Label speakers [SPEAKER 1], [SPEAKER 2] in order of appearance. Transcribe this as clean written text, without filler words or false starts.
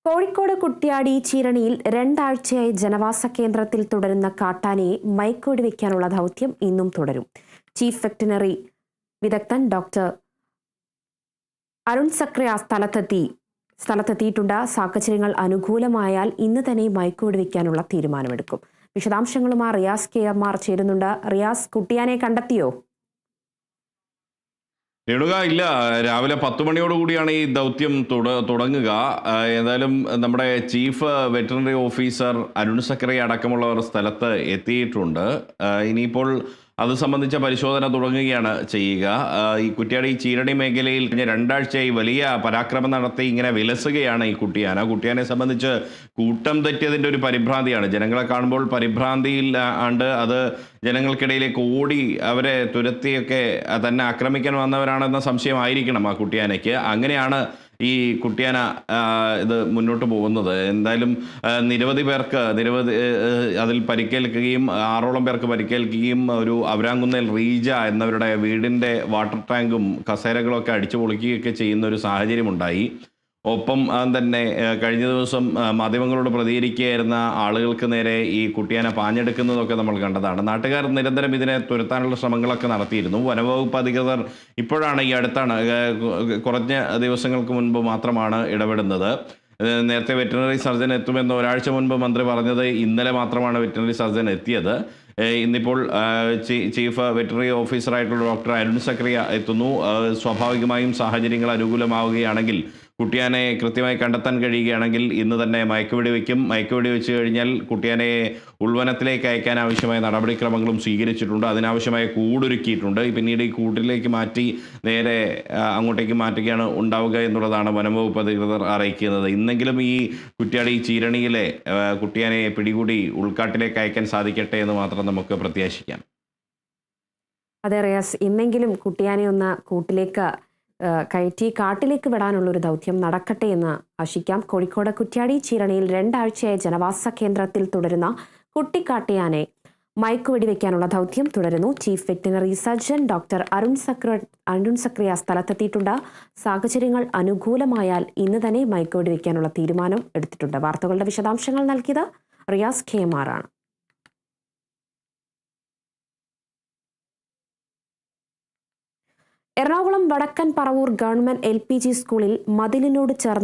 [SPEAKER 1] കോഴിക്കോട് കുറ്റ്യാടി ചീരണിയിൽ രണ്ടാഴ്ചയായി ജനവാസ കേന്ദ്രത്തിൽ തുടരുന്ന കാട്ടാനയെ മയക്കുവെടിവെക്കാനുള്ള ദൗത്യം ഇന്നും തുടരും. ചീഫ് വെറ്ററിനറി വിദഗ്ധൻ ഡോക്ടർ അരുൺ സക്രിയ സ്ഥലത്തെത്തിയിട്ടുണ്ട്. സാഹചര്യങ്ങൾ അനുകൂലമായാൽ ഇന്ന് തന്നെ മയക്കുവെടിവെക്കാനുള്ള തീരുമാനമെടുക്കും. വിശദാംശങ്ങളുമായി റിയാസ് KMR ചേരുന്നുണ്ട്. റിയാസ്, കുട്ടിയാനെ കണ്ടെത്തിയോ?
[SPEAKER 2] രേണുക, ഇല്ല. രാവിലെ 10 മണിയോടുകൂടിയാണ് ഈ ദൗത്യം തുടങ്ങുക. എന്തായാലും നമ്മുടെ ചീഫ് വെറ്ററിനറി ഓഫീസർ അരുൺ സക്രിയ അടക്കമുള്ളവർ സ്ഥലത്ത് എത്തിയിട്ടുണ്ട്. ഇനിയിപ്പോൾ അത് സംബന്ധിച്ച പരിശോധന തുടങ്ങുകയാണ് ചെയ്യുക. ഈ കുറ്റ്യാടി ചീരണി മേഖലയിൽ കഴിഞ്ഞ 2 ആഴ്ചയായി വലിയ പരാക്രമം നടത്തി ഇങ്ങനെ വിലസുകയാണ് ഈ കുട്ടിയാനെ സംബന്ധിച്ച് കൂട്ടം തെറ്റിയതിൻ്റെ ഒരു പരിഭ്രാന്തിയാണ്. ജനങ്ങളെ കാണുമ്പോൾ പരിഭ്രാന്തിയിൽ ആണ്ട് അത് ജനങ്ങൾക്കിടയിലേക്ക് ഓടി അവരെ തുരത്തിയൊക്കെ തന്നെ ആക്രമിക്കാൻ വന്നവരാണെന്ന സംശയമായിരിക്കണം ആ കുട്ടിയാനയ്ക്ക്. അങ്ങനെയാണ് ഈ കുട്ടിയാന ഇത് മുന്നോട്ട് പോകുന്നത്. എന്തായാലും നിരവധി പേർക്ക് അതിൽ പരിക്കേൽക്കുകയും 6ഓളം പേർക്ക് പരിക്കേൽക്കുകയും ഒരു അവരാങ്കുന്നേൽ റീജ എന്നവരുടെ വീടിൻ്റെ വാട്ടർ ടാങ്കും കസേരകളൊക്കെ അടിച്ചു പൊളിക്കുകയൊക്കെ ചെയ്യുന്ന ഒരു സാഹചര്യമുണ്ടായി. ഒപ്പം തന്നെ കഴിഞ്ഞ ദിവസം മാധ്യമങ്ങളോട് പ്രതികരിക്കുകയായിരുന്ന ആളുകൾക്ക് നേരെ ഈ കുട്ടിയാന പാഞ്ഞെടുക്കുന്നതൊക്കെ നമ്മൾ കണ്ടതാണ്. നാട്ടുകാർ നിരന്തരം ഇതിനെ തുരത്താനുള്ള ശ്രമങ്ങളൊക്കെ നടത്തിയിരുന്നു. വനവകുപ്പ് അധികൃതർ ഇപ്പോഴാണ് ഈ അടുത്താണ് കുറഞ്ഞ ദിവസങ്ങൾക്ക് മുൻപ് മാത്രമാണ് ഇടപെടുന്നത്. നേരത്തെ വെറ്ററിനറി സർജൻ എത്തുമെന്ന് ഒരാഴ്ച മുൻപ് മന്ത്രി പറഞ്ഞത് ഇന്നലെ മാത്രമാണ് വെറ്ററിനറി സർജൻ എത്തിയത്. ഇന്നിപ്പോൾ ചീഫ് വെറ്ററിനറി ഓഫീസറായിട്ടുള്ള ഡോക്ടർ അരുൺ സക്രിയ എത്തുന്നു. സ്വാഭാവികമായും സാഹചര്യങ്ങൾ അനുകൂലമാവുകയാണെങ്കിൽ കുട്ടിയാനെ കൃത്യമായി കണ്ടെത്താൻ കഴിയുകയാണെങ്കിൽ ഇന്ന് തന്നെ മയക്കുവെടി വെച്ച് കഴിഞ്ഞാൽ കുട്ടിയാനയെ ഉൾവനത്തിലേക്ക് അയക്കാൻ ആവശ്യമായ നടപടിക്രമങ്ങളും സ്വീകരിച്ചിട്ടുണ്ട്. അതിനാവശ്യമായ കൂടൊരുക്കിയിട്ടുണ്ട്. പിന്നീട് ഈ കൂട്ടിലേക്ക് മാറ്റി നേരെ അങ്ങോട്ടേക്ക് മാറ്റുകയാണ് ഉണ്ടാവുക എന്നുള്ളതാണ് വനംവകുപ്പ് അധികൃതർ അറിയിക്കുന്നത്. ഇന്നെങ്കിലും ഈ കുറ്റ്യാടി ചീരണിയിലെ കുട്ടിയാനയെ പിടികൂടി ഉൾക്കാട്ടിലേക്ക് അയക്കാൻ സാധിക്കട്ടെ എന്ന് മാത്രം നമുക്ക് പ്രത്യാശിക്കാം.
[SPEAKER 1] അതെ റിയാസ്, ഇന്നെങ്കിലും കുട്ടിയാനെ ഒന്ന് കൂട്ടിലേക്ക് കയറ്റി കാട്ടിലേക്ക് വിടാനുള്ളൊരു ദൗത്യം നടക്കട്ടെ എന്ന് ആശിക്കാം. കോഴിക്കോട് കുറ്റ്യാടി ചീരണിയിൽ 2 ആഴ്ചയായി ജനവാസ കേന്ദ്രത്തിൽ തുടരുന്ന കുട്ടിക്കാട്ടിയാനെ മയക്കുവെടിവെക്കാനുള്ള ദൗത്യം തുടരുന്നു. Chief veterinary surgeon doctor Arun Zachariah സ്ഥലത്തെത്തിയിട്ടുണ്ട്. സാഹചര്യങ്ങൾ അനുകൂലമായാൽ ഇന്ന് തന്നെ മയക്കുവെടിവെക്കാനുള്ള തീരുമാനം എടുത്തിട്ടുണ്ട്. വാർത്തകളുടെ വിശദാംശങ്ങൾ നൽകിയത് റിയാസ് KMR ആണ്. എറണാകുളം വടക്കൻ പറവൂർ ഗവൺമെന്റ് LPG സ്കൂളിൽ മതിലിനോട് ചേർന്ന്